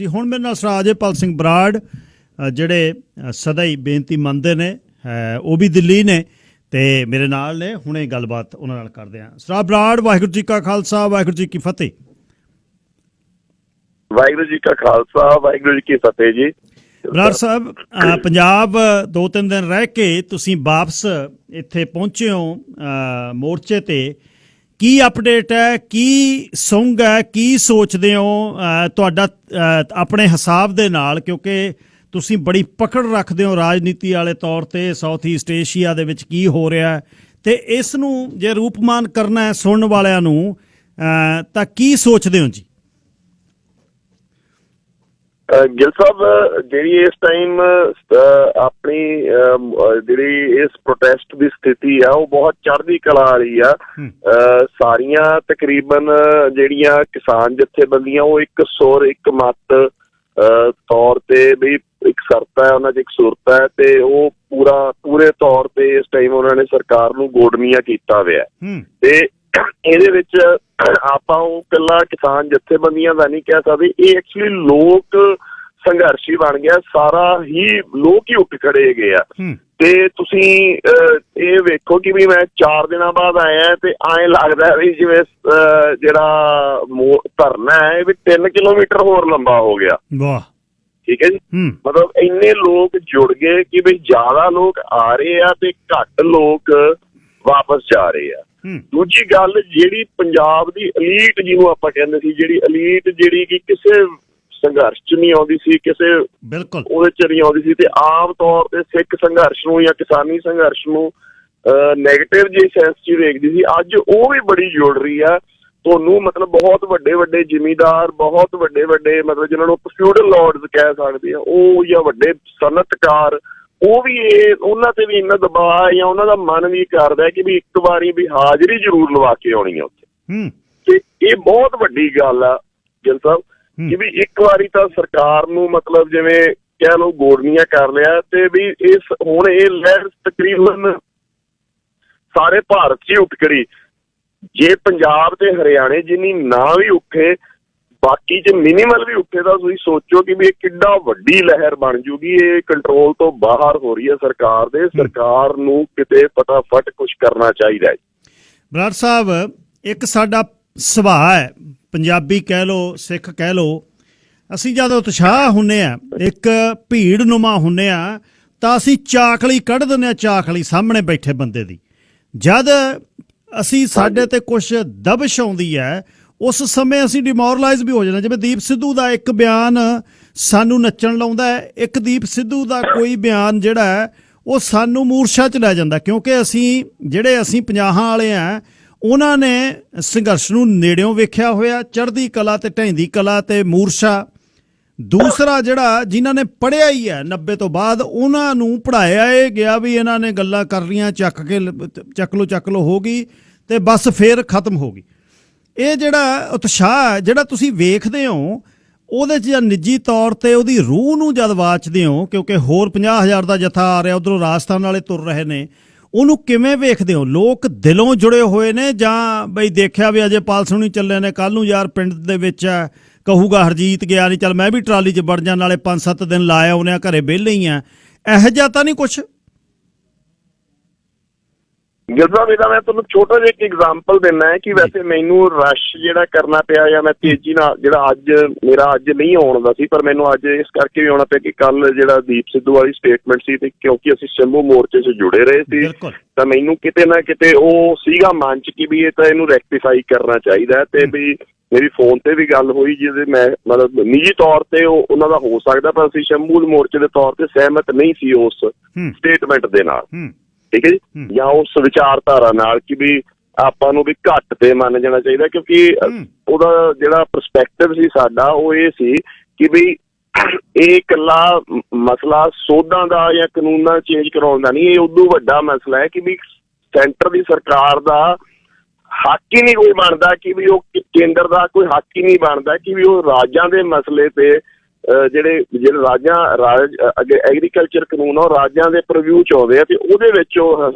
ਜੀ ਹੁਣ ਮੇਰੇ ਨਾਲ ਸਰਦਾਰ ਅਜੇਪਾਲ ਸਿੰਘ ਬਰਾੜ ਜਿਹੜੇ ਸਦਾ ਹੀ ਬੇਨਤੀ ਮੰਨਦੇ ਨੇ ਉਹ ਵੀ ਦਿੱਲੀ ਨੇ ਤੇ ਮੇਰੇ ਨਾਲ ਨੇ। ਹੁਣੇ ਗੱਲਬਾਤ ਉਹਨਾਂ ਨਾਲ ਕਰਦੇ ਹਾਂ। ਸਰਦਾਰ ਬਰਾੜ, ਵਾਹਿਗੁਰੂ ਜੀ ਕਾ ਖਾਲਸਾ, ਵਾਹਿਗੁਰੂ ਜੀ ਕੀ ਫਤਿਹ। ਵਾਹਿਗੁਰੂ ਜੀ ਕਾ ਖਾਲਸਾ, ਵਾਹਿਗੁਰੂ ਜੀ ਕੀ ਫਤਿਹ ਜੀ। ਬਰਾੜ ਸਾਹਿਬ, ਪੰਜਾਬ 2-3 ਦਿਨ ਰਹਿ ਕੇ ਤੁਸੀਂ ਵਾਪਸ ਇੱਥੇ ਪਹੁੰਚੇ ਹੋ ਮੋਰਚੇ ਤੇ। ਕੀ ਅਪਡੇਟ ਹੈ, ਕੀ ਸੁੰਗ ਹੈ, ਕੀ ਸੋਚਦੇ ਹੋ ਤੁਹਾਡਾ ਆਪਣੇ ਹਿਸਾਬ ਦੇ ਨਾਲ, ਕਿਉਂਕਿ ਤੁਸੀਂ ਬੜੀ ਪਕੜ ਰੱਖਦੇ ਹੋ ਰਾਜਨੀਤੀ ਵਾਲੇ ਤੌਰ ਤੇ ਸਾਊਥ ਈਸਟ ਏਸ਼ੀਆ ਦੇ ਵਿੱਚ ਕੀ ਹੋ ਰਿਹਾ, ਤੇ ਇਸ ਨੂੰ ਜੇ ਰੂਪਮਾਨ ਕਰਨਾ ਹੈ ਸੁਣਨ ਵਾਲਿਆਂ ਨੂੰ ਤਾਂ ਕੀ ਸੋਚਦੇ ਹੋ ਜੀ? ਗਿੱਲ ਸਾਹਿਬ, ਜਿਹੜੀ ਇਸ ਟਾਈਮ ਆਪਣੀ ਜਿਹੜੀ ਇਸ ਪ੍ਰੋਟੈਸਟ ਦੀ ਸਥਿਤੀ ਆ ਉਹ ਬਹੁਤ ਚੜ੍ਹਦੀ ਕਲਾ ਵਾਲੀ ਆ। ਸਾਰੀਆਂ ਤਕਰੀਬਨ ਜਿਹੜੀਆਂ ਕਿਸਾਨ ਜਥੇਬੰਦੀਆਂ ਉਹ ਇੱਕ ਸੁਰ ਇੱਕ ਮੱਤ ਤੌਰ ਤੇ ਵੀ ਇੱਕ ਸਰਤਾ ਹੈ, ਉਹਨਾਂ 'ਚ ਇੱਕ ਸੁਰਤਾ ਹੈ, ਤੇ ਉਹ ਪੂਰੇ ਤੌਰ ਤੇ ਇਸ ਟਾਈਮ ਉਹਨਾਂ ਨੇ ਸਰਕਾਰ ਨੂੰ ਗੋਡਮੀਆਂ ਕੀਤਾ ਹੋਇਆ। ਤੇ ਇਹਦੇ ਵਿੱਚ ਆਪਾਂ ਉਹ ਇਕੱਲਾ ਕਿਸਾਨ ਜਥੇਬੰਦੀਆਂ ਦਾ ਨਹੀਂ ਕਹਿ ਸਕਦੇ, ਇਹ ਐਕਚੁਅਲੀ ਲੋਕ ਸੰਘਰਸ਼ ਹੀ ਬਣ ਗਿਆ। ਸਾਰਾ ਹੀ ਲੋਕ ਹੀ ਉੱਠ ਖੜੇ ਹੈਗੇ ਆ। ਤੇ ਤੁਸੀਂ ਇਹ ਵੇਖੋ ਕਿ ਵੀ ਮੈਂ 4 ਦਿਨਾਂ ਬਾਅਦ ਆਇਆ ਤੇ ਐਂ ਲੱਗਦਾ ਵੀ ਜਿਵੇਂ ਜਿਹੜਾ ਧਰਨਾ ਹੈ ਇਹ ਵੀ 3 ਕਿਲੋਮੀਟਰ ਹੋਰ ਲੰਬਾ ਹੋ ਗਿਆ। ਵਾਹ, ਠੀਕ ਹੈ ਜੀ। ਮਤਲਬ ਇੰਨੇ ਲੋਕ ਜੁੜ ਗਏ ਕਿ ਵੀ ਜ਼ਿਆਦਾ ਲੋਕ ਆ ਰਹੇ ਆ ਤੇ ਘੱਟ ਲੋਕ ਵਾਪਸ ਜਾ ਰਹੇ ਆ। ਦੂਜੀ ਗੱਲ, ਜਿਹੜੀ ਪੰਜਾਬ ਦੀ ਅਲੀਟ ਜਿਹਨੂੰ ਆਪਾਂ ਕਹਿੰਦੇ ਸੀ, ਜਿਹੜੀ ਅਲੀਟ ਜਿਹੜੀ ਕਿ ਕਿਸੇ ਸੰਘਰਸ਼ ਚ ਨਹੀਂ ਆਉਂਦੀ ਸੀ, ਕਿਸੇ ਬਿਲਕੁਲ ਉਹਦੇ ਚ ਨਹੀਂ ਆਉਂਦੀ ਸੀ, ਤੇ ਆਮ ਤੌਰ ਤੇ ਸਿੱਖ ਸੰਘਰਸ਼ ਨੂੰ ਜਾਂ ਕਿਸਾਨੀ ਸੰਘਰਸ਼ ਨੂੰ ਨੈਗੇਟਿਵ ਜੇ ਸੈਂਸ ਚ ਵੇਖਦੀ ਸੀ, ਅੱਜ ਉਹ ਵੀ ਬੜੀ ਜੁੜ ਰਹੀ ਆ। ਤੁਹਾਨੂੰ ਮਤਲਬ ਬਹੁਤ ਵੱਡੇ ਵੱਡੇ ਜ਼ਿਮੀਂਦਾਰ, ਬਹੁਤ ਵੱਡੇ ਵੱਡੇ ਮਤਲਬ ਜਿਹਨਾਂ ਨੂੰ ਫਿਊਡਲ ਲਾਰਡਸ ਕਹਿ ਸਕਦੇ ਆ, ਉਹ ਜਾਂ ਵੱਡੇ ਸਨਅਤਕਾਰ, ਉਹ ਵੀ ਉਹਨਾਂ ਤੇ ਵੀ ਇੰਨਾ ਦਬਾਅ ਜਾਂ ਉਹਨਾਂ ਦਾ ਮਨ ਵੀ ਕਰਦਾ ਕਿ ਵੀ ਇੱਕ ਵਾਰੀ ਵੀ ਹਾਜ਼ਰੀ ਜ਼ਰੂਰ ਲਵਾ ਕੇ ਆਉਣੀ ਆ ਉੱਥੇ। ਤੇ ਇਹ ਬਹੁਤ ਵੱਡੀ ਗੱਲ ਆ ਗਿੱਲ ਸਾਹਿਬ ਕਿ ਵੀ ਇੱਕ ਵਾਰੀ ਤਾਂ ਸਰਕਾਰ ਨੂੰ ਮਤਲਬ ਜਿਵੇਂ ਕਹਿ ਲਓ ਗੋਡਮੀਆਂ ਕਰ ਲਿਆ, ਤੇ ਵੀ ਇਸ ਹੁਣ ਇਹ ਲਹਿਰ ਤਕਰੀਬਨ ਸਾਰੇ ਭਾਰਤ 'ਚ ਹੀ ਉੱਠ ਖੜੀ। ਜੇ ਪੰਜਾਬ ਤੇ ਹਰਿਆਣੇ ਜਿੰਨੀ ਨਾ ਵੀ ਉੱਠੇ, ਬਾਕੀ ਚ ਮਿਨੀਮਲ ਵੀ ਉੱਠੇ, ਤਾਂ ਤੁਸੀਂ ਸੋਚੋ ਕਿ ਵੀ ਇਹ ਕਿੱਡਾ ਵੱਡੀ ਲਹਿਰ ਬਣ ਜੂਗੀ। ਇਹ ਕੰਟਰੋਲ ਤੋਂ ਬਾਹਰ ਹੋ ਰਹੀ ਹੈ ਸਰਕਾਰ ਦੇ। ਸਰਕਾਰ ਨੂੰ ਕਿਤੇ ਫਟਾਫਟ ਕੁਛ ਕਰਨਾ ਚਾਹੀਦਾ ਹੈ। ਬਰਾੜ ਸਾਹਿਬ, ਇੱਕ ਸਾਡਾ ਸੁਭਾਅ ਹੈ, ਪੰਜਾਬੀ ਕਹਿ ਲਓ, ਸਿੱਖ ਕਹਿ ਲਓ, ਅਸੀਂ ਜਦ ਉਤਸ਼ਾਹ ਹੁੰਦੇ ਹਾਂ, ਇੱਕ ਭੀੜ ਨੁਮਾ ਹੁੰਦੇ ਹਾਂ, ਤਾਂ ਅਸੀਂ ਚਾਕਲੀ ਕੱਢ ਦਿੰਦੇ ਹਾਂ, ਚਾਕਲੀ ਸਾਹਮਣੇ ਬੈਠੇ ਬੰਦੇ ਦੀ। ਜਦ ਅਸੀਂ ਸਾਡੇ ਤੇ ਕੁਛ ਦਬਸ਼ ਆਉਂਦੀ ਹੈ, ਉਸ ਸਮੇਂ ਅਸੀਂ ਡਿਮੋਰਲਾਈਜ਼ ਵੀ ਹੋ ਜਾਣਾ। ਜਿਵੇਂ ਦੀਪ ਸਿੱਧੂ ਦਾ ਇੱਕ ਬਿਆਨ ਸਾਨੂੰ ਨੱਚਣ ਲਾਉਂਦਾ ਹੈ, ਇੱਕ ਦੀਪ ਸਿੱਧੂ ਦਾ ਕੋਈ ਬਿਆਨ ਜਿਹੜਾ ਹੈ ਉਹ ਸਾਨੂੰ ਮੂਰਛਾ 'ਚ ਲੈ ਜਾਂਦਾ, ਕਿਉਂਕਿ ਅਸੀਂ 50 ਵਾਲੇ ਹਾਂ, ਉਹਨਾਂ ਨੇ ਸੰਘਰਸ਼ ਨੂੰ ਨੇੜਿਓਂ ਵੇਖਿਆ ਹੋਇਆ, ਚੜ੍ਹਦੀ ਕਲਾ ਤੇ ਢਹਿੰਦੀ ਕਲਾ ਤੇ ਮੂਰਛਾ। ਦੂਸਰਾ ਜਿਹੜਾ ਜਿਨ੍ਹਾਂ ਨੇ ਪੜ੍ਹਿਆ ਹੀ ਹੈ 90 ਤੋਂ ਬਾਅਦ, ਉਹਨਾਂ ਨੂੰ ਪੜ੍ਹਾਇਆ ਇਹ ਗਿਆ ਵੀ ਇਹਨਾਂ ਨੇ ਗੱਲਾਂ ਕਰ ਰਹੀਆਂ, ਚੱਕ ਲੋ ਹੋ ਗਈ ਤੇ ਬਸ ਫੇਰ ਖਤਮ ਹੋ ਗਈ। ਇਹ ਜਿਹੜਾ ਉਤਸ਼ਾਹ ਜਿਹੜਾ ਤੁਸੀਂ ਵੇਖਦੇ ਹੋ, ਉਹਦੇ 'ਚ ਜਾਂ ਨਿੱਜੀ ਤੌਰ ਤੇ ਉਹਦੀ ਰੂਹ ਨੂੰ ਜਦ ਵਾਚਦੇ ਹੋ, ਕਿਉਂਕਿ ਹੋਰ 50,000 ਦਾ ਜਥਾ ਆ ਰਿਹਾ, ਉੱਧਰੋਂ ਰਾਜਸਥਾਨ ਵਾਲੇ ਤੁਰ ਰਹੇ ਨੇ, ਉਹਨੂੰ ਕਿਵੇਂ ਵੇਖਦੇ ਹੋ? ਲੋਕ ਦਿਲੋਂ ਜੁੜੇ ਹੋਏ ਨੇ ਜਾਂ ਬਈ ਦੇਖਿਆ ਵੀ ਅਜੇਪਾਲ ਸਿੰਘ ਨਹੀਂ ਚੱਲੇ ਨੇ, ਕੱਲ੍ਹ ਨੂੰ ਯਾਰ ਪਿੰਡ ਦੇ ਵਿੱਚ ਕਹੂਗਾ ਹਰਜੀਤ ਗਿਆ ਨਹੀਂ, ਚੱਲ ਮੈਂ ਵੀ ਟਰਾਲੀ 'ਚ ਵੜ ਜਾਣ, ਨਾਲੇ 5-7 ਦਿਨ ਲਾਇਆ ਉਹਨੇ, ਘਰੇ ਵਿਹਲੇ ਹੀ ਆ, ਇਹੋ ਜਿਹਾ ਤਾਂ ਨਹੀਂ ਕੁਛ? ਗਿੱਲ ਸਾਹਿਬ, ਇਹਦਾ ਮੈਂ ਤੁਹਾਨੂੰ ਛੋਟਾ ਜਿਹਾ ਇੱਕ ਐਗਜ਼ਾਮਪਲ ਦਿੰਦਾ ਹੈ ਕਿ ਵੈਸੇ ਮੈਨੂੰ ਰਸ਼ ਜਿਹੜਾ ਕਰਨਾ ਪਿਆ, ਜਾਂ ਮੈਂ ਤੇਜ਼ੀ ਨਾਲ ਜਿਹੜਾ ਮੇਰਾ ਅੱਜ ਨਹੀਂ ਆਉਣ ਦਾ ਸੀ, ਪਰ ਮੈਨੂੰ ਅੱਜ ਇਸ ਕਰਕੇ ਵੀ ਆਉਣਾ ਪਿਆ ਕਿ ਕੱਲ ਜਿਹੜਾ ਦੀਪ ਸਿੱਧੂ ਵਾਲੀ ਸਟੇਟਮੈਂਟ ਸੀ, ਤੇ ਕਿਉਂਕਿ ਅਸੀਂ ਸ਼ੰਭੂ ਮੋਰਚੇ 'ਚ ਜੁੜੇ ਰਹੇ ਸੀ, ਤਾਂ ਮੈਨੂੰ ਕਿਤੇ ਨਾ ਕਿਤੇ ਉਹ ਸੀਗਾ ਮਨ 'ਚ ਕਿ ਵੀ ਇਹ ਤਾਂ ਇਹਨੂੰ ਰੈਕਟੀਫਾਈ ਕਰਨਾ ਚਾਹੀਦਾ। ਤੇ ਵੀ ਮੇਰੀ ਫੋਨ ਤੇ ਵੀ ਗੱਲ ਹੋਈ, ਜਿਹਦੇ ਮੈਂ ਮਤਲਬ ਨਿੱਜੀ ਤੌਰ ਤੇ ਉਹਨਾਂ ਦਾ ਹੋ ਸਕਦਾ, ਪਰ ਅਸੀਂ ਸ਼ੰਭੂ ਮੋਰਚੇ ਦੇ ਤੌਰ ਤੇ ਸਹਿਮਤ ਨਹੀਂ ਸੀ ਉਸ ਸਟੇਟਮੈਂਟ ਦੇ ਨਾਲ, ਠੀਕ ਹੈ ਜੀ, ਜਾਂ ਉਸ ਵਿਚਾਰਧਾਰਾ ਨਾਲ ਕਿ ਵੀ ਆਪਾਂ ਨੂੰ ਵੀ ਘੱਟ ਤੇ ਮੰਨ ਜਾਣਾ ਚਾਹੀਦਾ, ਕਿਉਂਕਿ ਉਹਦਾ ਜਿਹੜਾ ਪਰਸਪੈਕਟਿਵ ਸੀ ਸਾਡਾ ਉਹ ਇਹ ਸੀ ਕਿ ਵੀ ਇਹ ਇਕੱਲਾ ਮਸਲਾ ਸੋਧਾਂ ਦਾ ਜਾਂ ਕਾਨੂੰਨਾਂ ਚੇਂਜ ਕਰਾਉਣ ਦਾ ਨਹੀਂ, ਇਹ ਉਦੋਂ ਵੱਡਾ ਮਸਲਾ ਹੈ ਕਿ ਵੀ ਸੈਂਟਰ ਦੀ ਸਰਕਾਰ ਦਾ ਹੱਕ ਹੀ ਨਹੀਂ ਕੋਈ ਬਣਦਾ, ਕਿ ਵੀ ਉਹ ਕੇਂਦਰ ਦਾ ਕੋਈ ਹੱਕ ਹੀ ਨਹੀਂ ਬਣਦਾ ਕਿ ਵੀ ਉਹ ਰਾਜਾਂ ਦੇ ਮਸਲੇ ਤੇ ਜਿਹੜੇ ਰਾਜ ਐਗਰੀਕਲਚਰ ਕਾਨੂੰਨ ਆ ਉਹ ਰਾਜਾਂ ਦੇ ਪ੍ਰਵਿਊ 'ਚ ਆਉਂਦੇ ਆ, ਤੇ ਉਹਦੇ ਵਿੱਚ ਉਹ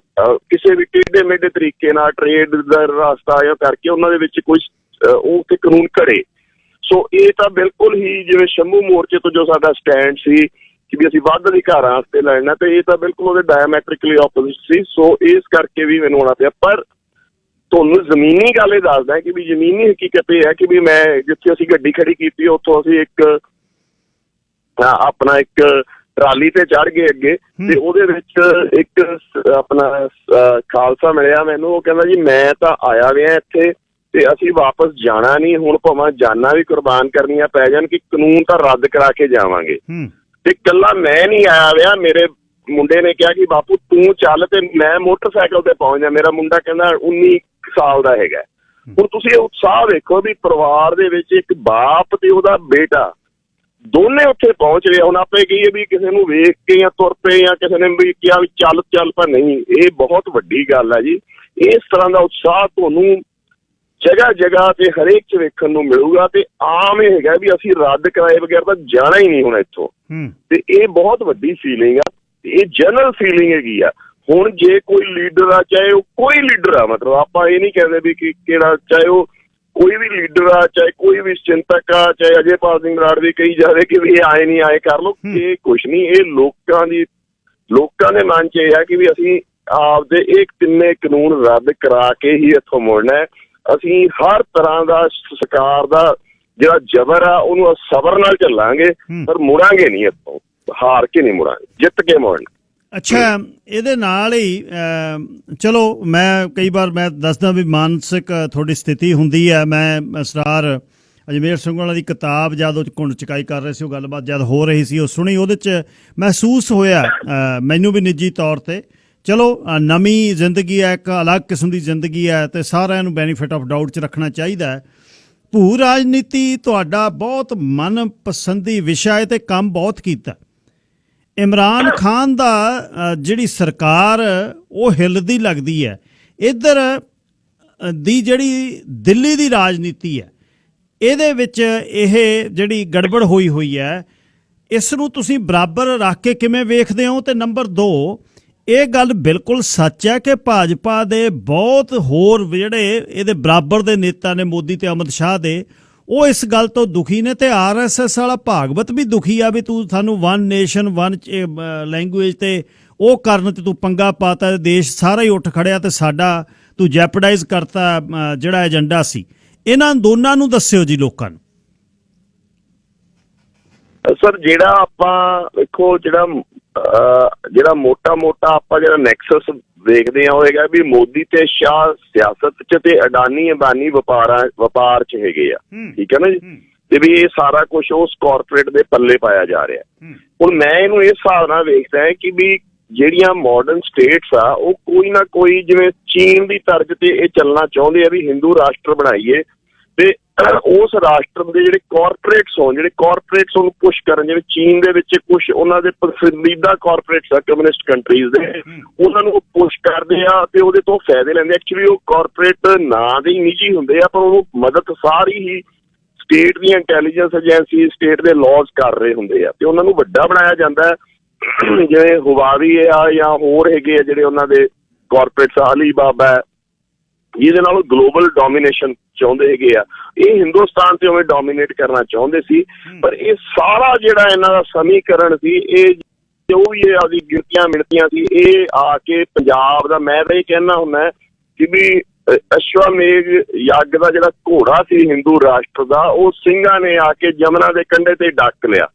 ਕਿਸੇ ਵੀ ਟੇਢੇ ਮੇਢੇ ਤਰੀਕੇ ਨਾਲ ਟਰੇਡ ਦਾ ਰਸਤਾ ਜਾਂ ਕਰਕੇ ਉਹਨਾਂ ਦੇ ਵਿੱਚ ਕੋਈ ਉਹ ਤੇ ਕਾਨੂੰਨ ਘੜੇ। ਸੋ ਇਹ ਤਾਂ ਬਿਲਕੁਲ ਹੀ ਜਿਵੇਂ ਸ਼ੰਭੂ ਮੋਰਚੇ ਤੋਂ ਜੋ ਸਾਡਾ ਸਟੈਂਡ ਸੀ ਕਿ ਵੀ ਅਸੀਂ ਵੱਧ ਅਧਿਕਾਰਾਂ ਵਾਸਤੇ ਲੜਨਾ, ਤੇ ਇਹ ਤਾਂ ਬਿਲਕੁਲ ਉਹਦੇ ਡਾਇਮੈਟ੍ਰਿਕਲੀ ਆਪੋਜ਼ਿਟ ਸੀ। ਸੋ ਇਸ ਕਰਕੇ ਵੀ ਮੈਨੂੰ ਆਉਣਾ ਪਿਆ। ਪਰ ਤੁਹਾਨੂੰ ਜ਼ਮੀਨੀ ਗੱਲ ਇਹ ਦੱਸਦਾ ਕਿ ਵੀ ਜ਼ਮੀਨੀ ਹਕੀਕਤ ਇਹ ਹੈ ਕਿ ਵੀ ਮੈਂ ਜਿੱਥੇ ਅਸੀਂ ਗੱਡੀ ਖੜੀ ਕੀਤੀ ਉੱਥੋਂ ਅਸੀਂ ਇੱਕ ਟਰਾਲੀ ਤੇ ਚੜ੍ਹ ਗਏ ਅੱਗੇ, ਤੇ ਉਹਦੇ ਵਿੱਚ ਇੱਕ ਆਪਣਾ ਖਾਲਸਾ ਮਿਲਿਆ ਮੈਨੂੰ। ਉਹ ਕਹਿੰਦਾ ਜੀ ਮੈਂ ਤਾਂ ਆਇਆ ਵਿਆ ਇੱਥੇ ਤੇ ਅਸੀਂ ਵਾਪਸ ਜਾਣਾ ਨਹੀਂ, ਹੁਣ ਭਾਵੇਂ ਜਾਨਾਂ ਵੀ ਕੁਰਬਾਨ ਕਰਨੀਆਂ ਪੈ ਜਾਣ ਕਿ ਕਾਨੂੰਨ ਤਾਂ ਰੱਦ ਕਰਾ ਕੇ ਜਾਵਾਂਗੇ। ਤੇ ਇਕੱਲਾ ਮੈਂ ਨਹੀਂ ਆਇਆ ਵਿਆ, ਮੇਰੇ ਮੁੰਡੇ ਨੇ ਕਿਹਾ ਕਿ ਬਾਪੂ ਤੂੰ ਚੱਲ, ਤੇ ਮੈਂ ਮੋਟਰਸਾਈਕਲ ਤੇ ਪਹੁੰਚ ਜਾ। ਮੇਰਾ ਮੁੰਡਾ ਕਹਿੰਦਾ 19 ਸਾਲ ਦਾ ਹੈਗਾ। ਹੁਣ ਤੁਸੀਂ ਉਤਸ਼ਾਹ ਵੇਖੋ ਵੀ ਪਰਿਵਾਰ ਦੇ ਵਿੱਚ ਇੱਕ ਬਾਪ ਤੇ ਉਹਦਾ ਬੇਟਾ ਦੋਨੇ ਉੱਥੇ ਪਹੁੰਚ ਰਹੇ। ਹੁਣ ਆਪੇ ਕਹੀਏ ਵੀ ਕਿਸੇ ਨੂੰ ਵੇਖ ਕੇ ਜਾਂ ਤੁਰ ਪਏ ਜਾਂ ਕਿਸੇ ਨੇ ਵੀ ਕਿਹਾ ਵੀ ਚੱਲ ਪਰ ਨਹੀਂ, ਇਹ ਬਹੁਤ ਵੱਡੀ ਗੱਲ ਹੈ ਜੀ। ਇਸ ਤਰ੍ਹਾਂ ਦਾ ਉਤਸ਼ਾਹ ਤੁਹਾਨੂੰ ਜਗ੍ਹਾ ਜਗ੍ਹਾ ਤੇ ਹਰੇਕ ਚ ਵੇਖਣ ਨੂੰ ਮਿਲੂਗਾ। ਤੇ ਆਮ ਇਹ ਹੈਗਾ ਵੀ ਅਸੀਂ ਰੱਦ ਕਰਾਏ ਬਗੈਰ ਤਾਂ ਜਾਣਾ ਹੀ ਨਹੀਂ ਹੁਣ ਇੱਥੋਂ, ਤੇ ਇਹ ਬਹੁਤ ਵੱਡੀ ਫੀਲਿੰਗ ਆ, ਇਹ ਜਨਰਲ ਫੀਲਿੰਗ ਹੈਗੀ ਆ। ਹੁਣ ਜੇ ਕੋਈ ਲੀਡਰ ਆ, ਚਾਹੇ ਉਹ ਕੋਈ ਲੀਡਰ ਆ, ਮਤਲਬ ਆਪਾਂ ਇਹ ਨਹੀਂ ਕਹਿੰਦੇ ਵੀ ਕਿ ਕਿਹੜਾ, ਚਾਹੇ ਉਹ ਕੋਈ ਵੀ ਲੀਡਰ ਆ, ਚਾਹੇ ਕੋਈ ਵੀ ਚਿੰਤਕ ਆ, ਚਾਹੇ ਅਜੇਪਾਲ ਸਿੰਘ ਬਰਾੜ ਵੀ ਕਹੀ ਜਾਵੇ ਕਿ ਵੀ ਇਹ ਆਏ ਨਹੀਂ ਆਏ ਕਰ ਲਓ, ਇਹ ਕੁਛ ਨਹੀਂ। ਇਹ ਲੋਕਾਂ ਦੇ ਮਨ 'ਚ ਇਹ ਹੈ ਕਿ ਵੀ ਅਸੀਂ ਆਪਦੇ ਇਹ ਤਿੰਨੇ ਕਾਨੂੰਨ ਰੱਦ ਕਰਾ ਕੇ ਹੀ ਇੱਥੋਂ ਮੁੜਨਾ ਹੈ। ਅਸੀਂ ਹਰ ਤਰ੍ਹਾਂ ਦਾ ਸਰਕਾਰ ਦਾ ਜਿਹੜਾ ਜ਼ਬਰ ਆ ਉਹਨੂੰ ਸਬਰ ਨਾਲ ਝੱਲਾਂਗੇ, ਪਰ ਮੁੜਾਂਗੇ ਨਹੀਂ ਇੱਥੋਂ, ਹਾਰ ਕੇ ਨਹੀਂ ਮੁੜਾਂਗੇ, ਜਿੱਤ ਕੇ ਮੁੜਨਾ। ਅੱਛਾ, ਇਹਦੇ ਨਾਲ ਹੀ ਚਲੋ ਮੈਂ ਕਈ ਵਾਰ ਮੈਂ ਦੱਸਦਾ ਵੀ ਮਾਨਸਿਕ ਤੁਹਾਡੀ ਸਥਿਤੀ ਹੁੰਦੀ ਹੈ। ਮੈਂ ਸਰਦਾਰ ਅਜਮੇਰ ਸਿੰਘ ਵਾਲਾ ਦੀ ਕਿਤਾਬ ਜਦ ਉਹ ਘੁੰਡ ਚਕਾਈ ਕਰ ਰਹੇ ਸੀ, ਉਹ ਗੱਲਬਾਤ ਜਦ ਹੋ ਰਹੀ ਸੀ, ਉਹ ਸੁਣੀ, ਉਹਦੇ 'ਚ ਮਹਿਸੂਸ ਹੋਇਆ ਮੈਨੂੰ ਵੀ ਨਿੱਜੀ ਤੌਰ 'ਤੇ। ਚਲੋ ਨਵੀਂ ਜ਼ਿੰਦਗੀ ਹੈ, ਇੱਕ ਅਲੱਗ ਕਿਸਮ ਦੀ ਜ਼ਿੰਦਗੀ ਹੈ, ਅਤੇ ਸਾਰਿਆਂ ਨੂੰ ਬੈਨੀਫਿਟ ਆਫ ਡਾਊਟ 'ਚ ਰੱਖਣਾ ਚਾਹੀਦਾ ਹੈ। ਭੂ ਰਾਜਨੀਤੀ ਤੁਹਾਡਾ ਬਹੁਤ ਮਨਪਸੰਦੀ ਵਿਸ਼ਾ ਹੈ ਅਤੇ ਕੰਮ ਬਹੁਤ ਕੀਤਾ। ਇਮਰਾਨ ਖਾਨ ਦਾ ਜਿਹੜੀ ਸਰਕਾਰ ਉਹ ਹਿੱਲਦੀ ਲੱਗਦੀ ਹੈ। ਇੱਧਰ ਦੀ ਜਿਹੜੀ ਦਿੱਲੀ ਦੀ ਰਾਜਨੀਤੀ ਹੈ, ਇਹਦੇ ਵਿੱਚ ਇਹ ਜਿਹੜੀ ਗੜਬੜ ਹੋਈ ਹੈ, ਇਸ ਨੂੰ ਤੁਸੀਂ ਬਰਾਬਰ ਰੱਖ ਕੇ ਕਿਵੇਂ ਵੇਖਦੇ ਹੋ? ਅਤੇ ਨੰਬਰ 2, ਇਹ ਗੱਲ ਬਿਲਕੁਲ ਸੱਚ ਹੈ ਕਿ ਭਾਜਪਾ ਦੇ ਬਹੁਤ ਹੋਰ ਜਿਹੜੇ ਇਹਦੇ ਬਰਾਬਰ ਦੇ ਨੇਤਾ ਨੇ, ਮੋਦੀ ਤੇ ਅਮਿਤ ਸ਼ਾਹ ਦੇ, ਉਹ ਇਸ ਗੱਲ ਤੋਂ ਦੁਖੀ ਨੇ, ਤੇ RSS ਵਾਲਾ ਭਾਗਵਤ ਵੀ ਦੁਖੀ ਆ ਵੀ ਤੂੰ ਸਾਨੂੰ ਵਨ ਨੇਸ਼ਨ ਵਨ ਲੈਂਗੁਏਜ ਤੇ ਉਹ ਕਰਨ ਤੇ ਤੂੰ ਪੰਗਾ ਪਾਤਾ, ਦੇਸ਼ ਸਾਰਾ ਹੀ ਉੱਠ ਖੜਿਆ ਤੇ ਸਾਡਾ ਤੂੰ ਜੈਪਡਾਈਜ਼ ਕਰਤਾ ਜਿਹੜਾ ਏਜੰਡਾ ਸੀ। ਇਹਨਾਂ ਦੋਨਾਂ ਨੂੰ ਦੱਸਿਓ ਜੀ ਲੋਕਾਂ ਨੂੰ। ਸਰ, ਜਿਹੜਾ ਆਪਾਂ ਵੇਖੋ, ਜਿਹੜਾ ਮੋਟਾ ਆਪਾਂ ਜਿਹੜਾ ਨੈਕਸਸ ਵੇਖਦੇ ਆ, ਉਹ ਹੈਗਾ ਵੀ ਮੋਦੀ ਤੇ ਸ਼ਾਹ ਸਿਆਸਤ 'ਚ ਤੇ ਅਡਾਨੀ ਅੰਬਾਨੀ ਵਪਾਰ 'ਚ ਹੈਗੇ ਆ, ਠੀਕ ਹੈ ਨਾ ਜੀ। ਤੇ ਵੀ ਇਹ ਸਾਰਾ ਕੁਛ ਉਸ ਕਾਰਪੋਰੇਟ ਦੇ ਪੱਲੇ ਪਾਇਆ ਜਾ ਰਿਹਾ। ਹੁਣ ਮੈਂ ਇਹਨੂੰ ਇਸ ਹਿਸਾਬ ਨਾਲ ਵੇਖਦਾ ਕਿ ਵੀ ਜਿਹੜੀਆਂ ਮਾਡਰਨ ਸਟੇਟਸ ਆ, ਉਹ ਕੋਈ ਨਾ ਕੋਈ, ਜਿਵੇਂ ਚੀਨ ਦੀ ਤਰਜ਼ ਤੇ ਇਹ ਚੱਲਣਾ ਚਾਹੁੰਦੇ ਆ ਵੀ ਹਿੰਦੂ ਰਾਸ਼ਟਰ ਬਣਾਈਏ, ਤੇ ਉਸ ਰਾਸ਼ਟਰ ਦੇ ਜਿਹੜੇ ਕਾਰਪੋਰੇਟਸ ਉਹਨੂੰ ਪੁਸ਼ ਕਰਨ। ਜਿਵੇਂ ਚੀਨ ਦੇ ਵਿੱਚ ਕੁਛ ਉਹਨਾਂ ਦੇ ਪਸੰਦੀਦਾ ਕਾਰਪੋਰੇਟਸ ਆ ਕਮਿਊਨਿਸਟ ਕੰਟਰੀਜ਼ ਦੇ, ਉਹਨਾਂ ਨੂੰ ਪੁਸ਼ ਕਰਦੇ ਆ ਤੇ ਉਹਦੇ ਤੋਂ ਫਾਇਦੇ ਲੈਂਦੇ। ਐਕਚੁਅਲੀ ਉਹ ਕਾਰਪੋਰੇਟ ਨਾਂ ਦੇ ਹੀ ਨਿੱਜੀ ਹੁੰਦੇ ਆ, ਪਰ ਉਹਨੂੰ ਮਦਦ ਸਾਰੀ ਹੀ ਸਟੇਟ ਦੀਆਂ ਇੰਟੈਲੀਜੈਂਸ ਏਜੰਸੀ, ਸਟੇਟ ਦੇ ਲਾਜ਼ ਕਰ ਰਹੇ ਹੁੰਦੇ ਆ, ਤੇ ਉਹਨਾਂ ਨੂੰ ਵੱਡਾ ਬਣਾਇਆ ਜਾਂਦਾ ਹੈ। ਜਿਵੇਂ ਹੁਵਾਵੀ ਆ ਜਾਂ ਹੋਰ ਹੈਗੇ ਆ ਜਿਹੜੇ ਉਹਨਾਂ ਦੇ ਕਾਰਪੋਰੇਟਸ, ਅਲੀਬਾਬਾ, ਜਿਹਦੇ ਨਾਲ ਗਲੋਬਲ ਡੋਮੀਨੇਸ਼ਨ ਚਾਹੁੰਦੇ ਹੈਗੇ ਆ। ਇਹ ਹਿੰਦੁਸਤਾਨ ਤੇ ਉਵੇਂ ਡੋਮੀਨੇਟ ਕਰਨਾ ਚਾਹੁੰਦੇ ਸੀ, ਪਰ ਇਹ ਸਾਰਾ ਜਿਹੜਾ ਇਹਨਾਂ ਦਾ ਸਮੀਕਰਨ ਸੀ, ਇਹ ਜੋ ਵੀ ਇਹ ਆਪਦੀ ਗਿਣਤੀਆਂ ਮਿਣਤੀਆਂ ਸੀ, ਇਹ ਆ ਕੇ ਪੰਜਾਬ ਦਾ, ਮੈਂ ਤਾਂ ਇਹ ਕਹਿਣਾ ਹੁੰਦਾ ਕਿ ਵੀ ਅਸ਼ਵਮੇਘ ਯੱਗ ਦਾ ਜਿਹੜਾ ਘੋੜਾ ਸੀ ਹਿੰਦੂ ਰਾਸ਼ਟਰ ਦਾ, ਉਹ ਸਿੰਘਾਂ ਨੇ ਆ ਕੇ ਜਮਨਾ ਦੇ ਕੰਢੇ ਤੇ ਡੱਕ ਲਿਆ,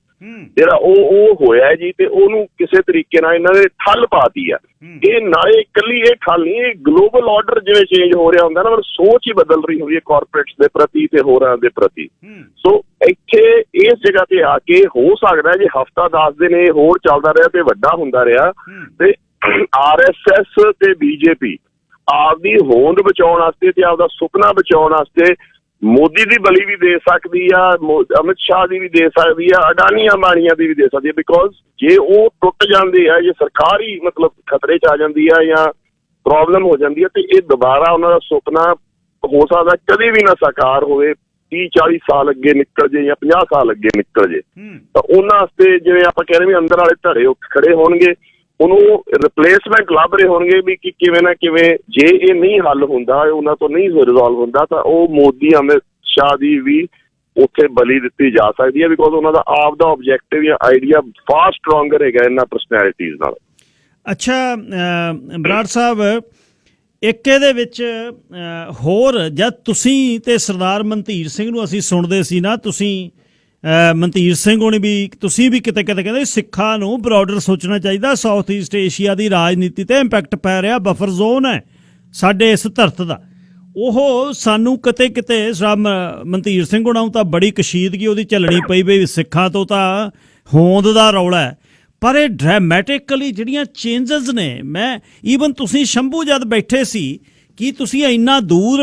ਜਿਹੜਾ ਉਹ ਹੋਇਆ ਜੀ। ਤੇ ਉਹਨੂੰ ਕਿਸੇ ਤਰੀਕੇ ਨਾਲ ਇਹਨਾਂ ਨੇ ਠੱਲ ਪਾਤੀ ਆ। ਇਹ ਨਾਲੇ ਇਕੱਲੀ ਇਹ ਠੱਲ ਨਹੀਂ, ਇਹ ਗਲੋਬਲ ਆਰਡਰ ਜਿਵੇਂ ਚੇਂਜ ਹੋ ਰਿਹਾ ਹੁੰਦਾ ਨਾ, ਮਤਲਬ ਸੋਚ ਹੀ ਬਦਲ ਰਹੀ ਹੁੰਦੀ ਹੈ ਕਾਰਪੋਰੇਟਸ ਦੇ ਪ੍ਰਤੀ ਤੇ ਹੋਰਾਂ ਦੇ ਪ੍ਰਤੀ। ਸੋ ਇੱਥੇ ਇਸ ਜਗ੍ਹਾ ਤੇ ਆ ਕੇ ਹੋ ਸਕਦਾ ਜੇ ਹਫ਼ਤਾ 10 ਦਿਨ ਇਹ ਹੋਰ ਚੱਲਦਾ ਰਿਹਾ ਤੇ ਵੱਡਾ ਹੁੰਦਾ ਰਿਹਾ, ਤੇ RSS ਤੇ BJP ਆਪਦੀ ਹੋਂਦ ਬਚਾਉਣ ਵਾਸਤੇ ਤੇ ਆਪਦਾ ਸੁਪਨਾ ਬਚਾਉਣ ਵਾਸਤੇ ਮੋਦੀ ਦੀ ਬਲੀ ਵੀ ਦੇ ਸਕਦੀ ਆ, ਅਮਿਤ ਸ਼ਾਹ ਦੀ ਵੀ ਦੇ ਸਕਦੀ ਆ, ਅਡਾਨੀ ਅੰਬਾਨੀਆਂ ਦੀ ਵੀ ਦੇ ਸਕਦੀ ਆ। ਬਿਕੋਜ਼ ਜੇ ਉਹ ਟੁੱਟ ਜਾਂਦੇ ਆ, ਜੇ ਸਰਕਾਰ ਹੀ ਮਤਲਬ ਖਤਰੇ 'ਚ ਆ ਜਾਂਦੀ ਆ ਜਾਂ ਪ੍ਰੋਬਲਮ ਹੋ ਜਾਂਦੀ ਆ, ਤੇ ਇਹ ਦੁਬਾਰਾ ਉਹਨਾਂ ਦਾ ਸੁਪਨਾ ਹੋ ਸਕਦਾ ਕਦੇ ਵੀ ਨਾ ਸਾਕਾਰ ਹੋਵੇ, 30-40 ਸਾਲ ਅੱਗੇ ਨਿਕਲ ਜੇ ਜਾਂ 50 ਸਾਲ ਅੱਗੇ ਨਿਕਲ ਜੇ। ਤਾਂ ਉਹਨਾਂ ਵਾਸਤੇ ਜਿਵੇਂ ਆਪਾਂ ਕਹਿੰਦੇ ਵੀ ਅੰਦਰ ਵਾਲੇ ਧੜੇ ਉੱਠ ਖੜੇ ਹੋਣਗੇ, ਉਹਨੂੰ ਰਿਪਲੇਸਮੈਂਟ ਲੱਭ ਰਹੇ ਹੋਣਗੇ ਵੀ ਕਿ ਕਿਵੇਂ ਨਾ ਕਿਵੇਂ, ਜੇ ਇਹ ਨਹੀਂ ਹੱਲ ਹੁੰਦਾ, ਉਹਨਾਂ ਤੋਂ ਨਹੀਂ ਰਿਜ਼ੋਲਵ ਹੁੰਦਾ, ਤਾਂ ਉਹ ਮੋਦੀ ਅਮਿਤ ਸ਼ਾਹ ਦੀ ਵੀ ਉੱਥੇ ਬਲੀ ਦਿੱਤੀ ਜਾ ਸਕਦੀ ਹੈ, ਬਿਕੋਜ਼ ਉਹਨਾਂ ਦਾ ਆਪ ਦਾ ਆਬਜੈਕਟਿਵ ਜਾਂ ਆਈਡੀਆ ਫਾਰ ਸਟਰੋਂਗਰ ਹੈਗਾ ਇਹਨਾਂ ਪਰਸਨੈਲਿਟੀਜ਼ ਨਾਲ। ਅੱਛਾ ਬਰਾੜ ਸਾਹਿਬ, ਇੱਕ ਇਹਦੇ ਵਿੱਚ ਹੋਰ ਜਦ ਤੁਸੀਂ ਤੇ ਸਰਦਾਰ ਮਨਧੀਰ ਸਿੰਘ ਨੂੰ ਅਸੀਂ ਸੁਣਦੇ ਸੀ ਨਾ, ਤੁਸੀਂ ਮਨਧੀਰ ਸਿੰਘ ਹੋਣੀ ਵੀ, ਤੁਸੀਂ ਵੀ ਕਿਤੇ ਕਿਤੇ ਕਹਿੰਦੇ ਸਿੱਖਾਂ ਨੂੰ ਬਰਾਡਰ ਸੋਚਣਾ ਚਾਹੀਦਾ, ਸਾਊਥ ਈਸਟ ਏਸ਼ੀਆ ਦੀ ਰਾਜਨੀਤੀ ਤੇ ਇੰਪੈਕਟ ਪੈ ਰਿਹਾ, ਬਫਰ ਜ਼ੋਨ ਹੈ ਸਾਡੇ ਇਸ ਧਰਤ ਦਾ। ਉਹ ਸਾਨੂੰ ਕਿਤੇ ਕਿਤੇ ਮਨਧੀਰ ਸਿੰਘ ਹੋਣਾ ਨੂੰ ਤਾਂ ਬੜੀ ਕਸ਼ੀਦਗੀ ਉਹਦੀ ਝੱਲਣੀ ਪਈ ਵੀ ਸਿੱਖਾਂ ਤੋਂ ਤਾਂ ਹੋਂਦ ਦਾ ਰੌਲਾ ਹੈ, ਪਰ ਇਹ ਡਰਾਮੈਟਿਕਲੀ ਜਿਹੜੀਆਂ ਚੇਂਜਸ ਨੇ, ਮੈਂ ਈਵਨ ਤੁਸੀਂ ਸ਼ੰਭੂ ਜਦ ਬੈਠੇ ਸੀ, ਕੀ ਤੁਸੀਂ ਇੰਨਾ ਦੂਰ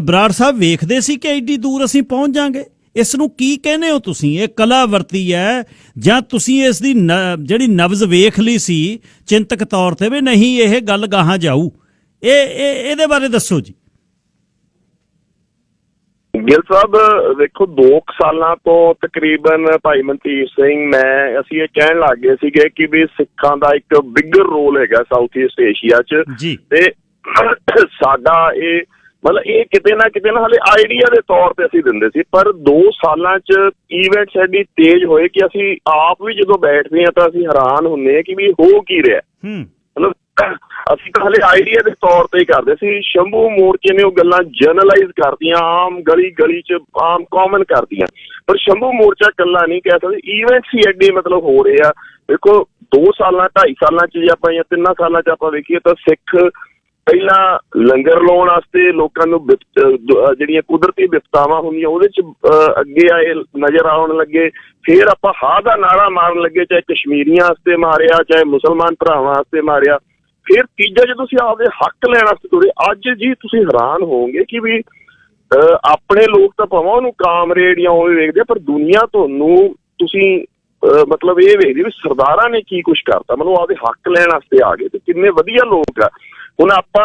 ਬਰਾੜ ਸਾਹਿਬ ਵੇਖਦੇ ਸੀ ਕਿ ਐਡੀ ਦੂਰ ਅਸੀਂ ਪਹੁੰਚ ਜਾਾਂਗੇ? ਇਸ ਨੂੰ ਕੀ ਕਹਿੰਦੇ ਹੋ ਤੁਸੀਂ? ਇਹ ਕਲਾ ਵਰਤੀ ਹੈ ਜਾਂ ਤੁਸੀਂ ਇਸ ਦੀ ਜਿਹੜੀ ਨਬਜ਼ ਵੇਖ ਲਈ ਸੀ ਚਿੰਤਕ ਤੌਰ ਤੇ ਵੀ ਨਹੀਂ ਇਹ ਗੱਲ ਗਾਹਾਂ ਜਾਊ? ਇਹਦੇ ਬਾਰੇ ਦੱਸੋ ਜੀ। ਗਿੱਲ ਸਾਹਿਬ ਵੇਖੋ, 2 ਸਾਲਾਂ ਤੋਂ ਤਕਰੀਬਨ ਭਾਈ ਮਨਧੀਰ ਸਿੰਘ, ਮੈਂ ਅਸੀਂ ਇਹ ਕਹਿਣ ਲੱਗ ਗਏ ਸੀਗੇ ਕਿ ਵੀ ਸਿੱਖਾਂ ਦਾ ਇੱਕ ਬਿਗਰ ਰੋਲ ਹੈਗਾ ਸਾਊਥ ਈਸਟ ਏਸ਼ੀਆ 'ਚ, ਤੇ ਸਾਡਾ ਇਹ ਮਤਲਬ ਇਹ ਕਿਤੇ ਨਾ ਹਾਲੇ ਆਈਡੀਆ ਦੇ ਤੌਰ ਤੇ ਅਸੀਂ ਦਿੰਦੇ ਸੀ, ਪਰ 2 ਸਾਲਾਂ 'ਚ ਈਵੈਂਟਸ ਐਡੀ ਤੇਜ਼ ਹੋਏ ਕਿ ਅਸੀਂ ਆਪ ਵੀ ਜਦੋਂ ਬੈਠਦੇ ਹਾਂ ਤਾਂ ਅਸੀਂ ਹੈਰਾਨ ਹੁੰਦੇ ਹਾਂ ਕਿ ਵੀ ਹੋ ਕੀ ਰਿਹਾ। ਮਤਲਬ ਅਸੀਂ ਤਾਂ ਹਾਲੇ ਆਈਡੀਆ ਦੇ ਤੌਰ ਤੇ ਹੀ ਕਰਦੇ ਸੀ। ਸ਼ੰਭੂ ਮੋਰਚੇ ਨੇ ਉਹ ਗੱਲਾਂ ਜਰਨਲਾਈਜ਼ ਕਰਦੀਆਂ, ਆਮ ਗਲੀ 'ਚ ਆਮ ਕਾਮਨ ਕਰਦੀਆਂ, ਪਰ ਸ਼ੰਭੂ ਮੋਰਚਾ ਇਕੱਲਾ ਨਹੀਂ ਕਹਿ ਸਕਦੇ। ਈਵੈਂਟਸ ਹੀ ਐਡੇ ਮਤਲਬ ਹੋ ਰਹੇ ਆ। ਦੇਖੋ 2 ਸਾਲਾਂ 2.5 ਸਾਲਾਂ 'ਚ ਜੇ ਆਪਾਂ ਜਾਂ 3 ਸਾਲਾਂ 'ਚ ਆਪਾਂ ਵੇਖੀਏ ਤਾਂ ਸਿੱਖ ਪਹਿਲਾਂ ਲੰਗਰ ਲਾਉਣ ਵਾਸਤੇ ਲੋਕਾਂ ਨੂੰ ਜਿਹੜੀਆਂ ਕੁਦਰਤੀ ਵਿਪਤਾਵਾਂ ਹੁੰਦੀਆਂ ਉਹਦੇ 'ਚ ਅੱਗੇ ਆਏ ਨਜ਼ਰ ਆਉਣ ਲੱਗੇ। ਫਿਰ ਆਪਾਂ ਹਾਂ ਦਾ ਨਾਰਾ ਮਾਰਨ ਲੱਗੇ, ਚਾਹੇ ਕਸ਼ਮੀਰੀਆਂ ਵਾਸਤੇ ਮਾਰਿਆ, ਚਾਹੇ ਮੁਸਲਮਾਨ ਭਰਾਵਾਂ ਵਾਸਤੇ ਮਾਰਿਆ। ਫਿਰ ਤੀਜਾ ਜੇ ਤੁਸੀਂ ਆਪਦੇ ਹੱਕ ਲੈਣ ਵਾਸਤੇ ਤੁਰੇ, ਅੱਜ ਜੀ ਤੁਸੀਂ ਹੈਰਾਨ ਹੋਵੋਗੇ ਕਿ ਵੀ ਆਪਣੇ ਲੋਕ ਤਾਂ ਭਾਵੇਂ ਉਹਨੂੰ ਕਾਮਰੇਡ ਜਾਂ ਉਹ ਵੇਖਦੇ, ਪਰ ਦੁਨੀਆ ਤੁਹਾਨੂੰ ਤੁਸੀਂ ਮਤਲਬ ਇਹ ਵੇਖਦੇ ਵੀ ਸਰਦਾਰਾਂ ਨੇ ਕੀ ਕੁਛ ਕਰਤਾ, ਮਤਲਬ ਆਪਦੇ ਹੱਕ ਲੈਣ ਵਾਸਤੇ ਆ ਗਏ ਤੇ ਕਿੰਨੇ ਵਧੀਆ ਲੋਕ ਆ। ਹੁਣ ਆਪਾਂ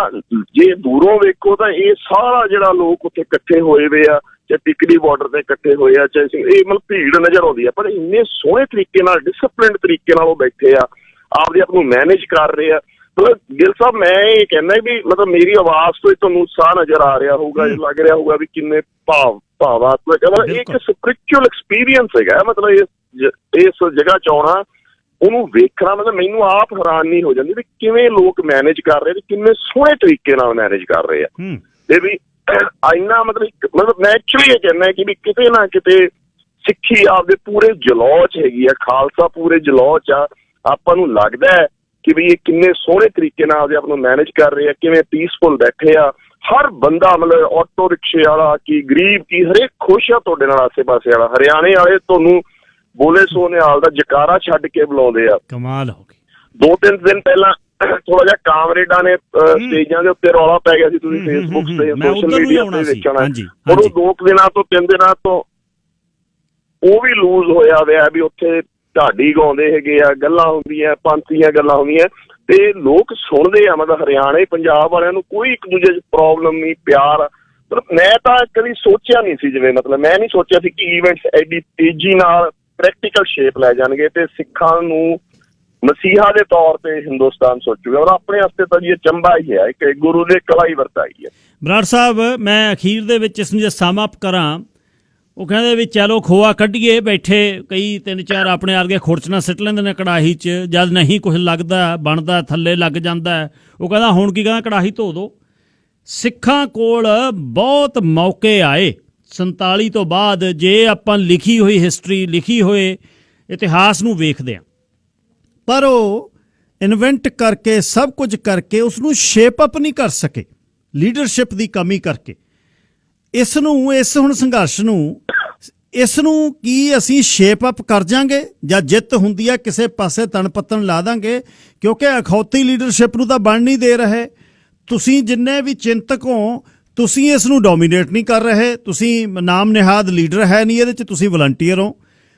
ਜੇ ਦੂਰੋਂ ਵੇਖੋ ਤਾਂ ਇਹ ਸਾਰਾ ਜਿਹੜਾ ਲੋਕ ਉੱਥੇ ਇਕੱਠੇ ਹੋਏ ਵੇ ਆ, ਚਾਹੇ ਟਿਕਰੀ ਬਾਰਡਰ ਤੇ ਇਕੱਠੇ ਹੋਏ ਆ, ਚਾਹੇ ਇਹ ਮਤਲਬ ਭੀੜ ਨਜ਼ਰ ਆਉਂਦੀ ਆ, ਪਰ ਇੰਨੇ ਸੋਹਣੇ ਤਰੀਕੇ ਨਾਲ, ਡਿਸਪਲਿਨਡ ਤਰੀਕੇ ਨਾਲ ਉਹ ਬੈਠੇ ਆ, ਆਪਦੇ ਆਪ ਨੂੰ ਮੈਨੇਜ ਕਰ ਰਹੇ ਆ। ਮਤਲਬ ਗਿੱਲ ਸਾਹਿਬ, ਮੈਂ ਇਹ ਕਹਿੰਦਾ ਵੀ ਮਤਲਬ ਮੇਰੀ ਆਵਾਜ਼ ਤੋਂ ਤੁਹਾਨੂੰ ਉਤਸ਼ਾਹ ਨਜ਼ਰ ਆ ਰਿਹਾ ਹੋਊਗਾ, ਲੱਗ ਰਿਹਾ ਹੋਊਗਾ ਵੀ ਕਿੰਨੇ ਭਾਵਾਤਮਕ, ਮਤਲਬ ਇੱਕ ਸਪਿਰਿਚੁਅਲ ਐਕਸਪੀਰੀਅੰਸ ਹੈਗਾ। ਮਤਲਬ ਇਸ ਜਗ੍ਹਾ 'ਚ ਆਉਣਾ, ਉਹਨੂੰ ਵੇਖਣਾ, ਮਤਲਬ ਮੈਨੂੰ ਆਪ ਹੈਰਾਨੀ ਹੋ ਜਾਂਦੀ ਵੀ ਕਿਵੇਂ ਲੋਕ ਮੈਨੇਜ ਕਰ ਰਹੇ, ਕਿੰਨੇ ਸੋਹਣੇ ਤਰੀਕੇ ਨਾਲ ਮੈਨੇਜ ਕਰ ਰਹੇ ਆ। ਤੇ ਵੀ ਇੰਨਾ ਮਤਲਬ ਮੈਂ ਐਕਚੁਅਲੀ ਇਹ ਕਹਿੰਦਾ ਕਿ ਵੀ ਕਿਤੇ ਨਾ ਕਿਤੇ ਸਿੱਖੀ ਆਪਦੇ ਪੂਰੇ ਜਲੌਅ 'ਚ ਹੈਗੀ ਆ, ਖਾਲਸਾ ਪੂਰੇ ਜਲੌਅ 'ਚ ਆ। ਆਪਾਂ ਨੂੰ ਲੱਗਦਾ ਹੈ ਕਿ ਵੀ ਇਹ ਕਿੰਨੇ ਸੋਹਣੇ ਤਰੀਕੇ ਨਾਲ ਆਪਦੇ ਆਪ ਨੂੰ ਮੈਨੇਜ ਕਰ ਰਹੇ ਆ, ਕਿਵੇਂ ਪੀਸਫੁਲ ਬੈਠੇ ਆ। ਹਰ ਬੰਦਾ ਮਤਲਬ ਆਟੋ ਰਿਕਸ਼ੇ ਵਾਲਾ ਕੀ ਗਰੀਬ ਕੀ ਹਰੇਕ ਖੁਸ਼ ਆ ਤੁਹਾਡੇ ਨਾਲ, ਆਸੇ ਪਾਸੇ ਵਾਲਾ। ਹਰਿਆਣੇ ਵਾਲੇ ਤੁਹਾਨੂੰ ਬੋਲੇ ਸੋ ਨਿਹਾਲ ਦਾ ਜਕਾਰਾ ਛੱਡ ਕੇ ਬੁਲਾਉਂਦੇ ਆ। ਕਮਾਲ ਹੋ ਗਈ। 2-3 ਦਿਨ ਪਹਿਲਾਂ ਥੋੜਾ ਜਿਹਾ ਕਾਮਰੇਡਾਂ ਨੇ ਸਟੇਜਾਂ ਦੇ ਉੱਤੇ ਰੌਲਾ ਪੈ ਗਿਆ ਸੀ, ਤੁਸੀਂ ਫੇਸਬੁੱਕ ਤੇ ਸੋਸ਼ਲ ਮੀਡੀਆ ਤੇ ਵੇਖਣਾ। ਉਹ 2 ਦਿਨਾਂ ਤੋਂ 3 ਦਿਨਾਂ ਤੋਂ ਉਹ ਵੀ ਲੂਜ਼ ਹੋਇਆ ਹੋਇਆ ਵੀ ਉੱਥੇ ਢਾਡੀ ਗਾਉਂਦੇ ਹੈਗੇ ਆ, ਗੱਲਾਂ ਹੁੰਦੀਆਂ, ਪੰਥੀਆਂ ਗੱਲਾਂ ਹੁੰਦੀਆਂ ਤੇ ਲੋਕ ਸੁਣਦੇ ਆ। ਮਤਲਬ ਹਰਿਆਣੇ ਪੰਜਾਬ ਵਾਲਿਆਂ ਨੂੰ ਕੋਈ ਇੱਕ ਦੂਜੇ 'ਚ ਪ੍ਰੋਬਲਮ ਨਹੀਂ, ਪਿਆਰ। ਮਤਲਬ ਮੈਂ ਤਾਂ ਕਦੀ ਸੋਚਿਆ ਨਹੀਂ ਸੀ, ਜਿਵੇਂ ਮਤਲਬ ਮੈਂ ਨਹੀਂ ਸੋਚਿਆ ਸੀ ਕਿ ਈਵੈਂਟਸ ਐਡੀ ਤੇਜ਼ੀ ਨਾਲ ਪ੍ਰੈਕਟੀਕਲ ਸ਼ੇਪ ਲੈ ਜਾਣਗੇ ਤੇ ਸਿੱਖਾਂ ਨੂੰ ਮਸੀਹਾ ਦੇ ਤੌਰ ਤੇ ਹਿੰਦੁਸਤਾਨ ਸੋਚੂਗਾ। ਔਰ ਆਪਣੇ ਵਾਸਤੇ ਤਾਂ ਜੀ ਇਹ ਚੰਬਾ ਹੀ ਹੈ, ਇੱਕ ਗੁਰੂ ਨੇ ਕਲਾ ਹੀ ਵਰਤਾਈ ਹੈ। ਬਰਾੜ ਸਾਹਿਬ, ਮੈਂ ਅਖੀਰ ਦੇ ਵਿੱਚ ਇਸ ਨੂੰ ਜੇ ਸਮ ਅਪ ਕਰਾਂ, ਉਹ ਕਹਿੰਦੇ ਵੀ ਚਲੋ ਖੋਆ ਕੱਢੀਏ, ਬੈਠੇ ਕਈ 3-4 ਆਪਣੇ ਵਰਗੇ ਖੁਰਚਣਾ ਸਿੱਟ ਲੈਂਦੇ ਨੇ ਕੜਾਹੀ 'ਚ, ਜਦ ਨਹੀਂ ਕੁਛ ਲੱਗਦਾ ਬਣਦਾ ਥੱਲੇ ਲੱਗ ਜਾਂਦਾ। ਉਹ ਕਹਿੰਦਾ ਹੁਣ ਕੀ ਕਹਿੰਦਾ, ਕੜਾਹੀ ਧੋ ਦਿਓ। ਸਿੱਖਾਂ ਕੋਲ ਬਹੁਤ ਮੌਕੇ ਆਏ 47 ਤੋਂ ਬਾਅਦ, ਜੇ ਆਪਾਂ ਲਿਖੀ ਹੋਈ ਹਿਸਟਰੀ, ਲਿਖੀ ਹੋਏ ਇਤਿਹਾਸ ਨੂੰ ਵੇਖਦੇ ਹਾਂ, ਪਰ ਉਹ ਇਨਵੈਂਟ ਕਰਕੇ ਸਭ ਕੁਝ ਕਰਕੇ ਉਸ ਨੂੰ ਸ਼ੇਪ ਅਪ ਨਹੀਂ ਕਰ ਸਕੇ, ਲੀਡਰਸ਼ਿਪ ਦੀ ਕਮੀ ਕਰਕੇ। ਇਸ ਹੁਣ ਸੰਘਰਸ਼ ਨੂੰ, ਇਸ ਨੂੰ ਕੀ ਅਸੀਂ ਸ਼ੇਪ ਅਪ ਕਰ ਜਾਾਂਗੇ ਜਾਂ ਜਿੱਤ ਹੁੰਦੀ ਹੈ ਕਿਸੇ ਪਾਸੇ ਤਣ ਪੱਤਣ ਲਾ ਦਾਂਗੇ? ਕਿਉਂਕਿ ਅਖੌਤੀ ਲੀਡਰਸ਼ਿਪ ਨੂੰ ਤਾਂ ਬਣ ਨਹੀਂ ਦੇ ਰਹੇ। ਤੁਸੀਂ ਜਿੰਨੇ ਵੀ ਚਿੰਤਕ ਹੋ, ਤੁਸੀਂ ਇਸ ਨੂੰ ਡੋਮੀਨੇਟ ਨਹੀਂ ਕਰ ਰਹੇ, ਤੁਸੀਂ ਨਾਮ ਨਿਹਾਦ ਲੀਡਰ ਹੈ ਨਹੀਂ ਇਹਦੇ 'ਚ, ਤੁਸੀਂ ਵਲੰਟੀਅਰ ਹੋ।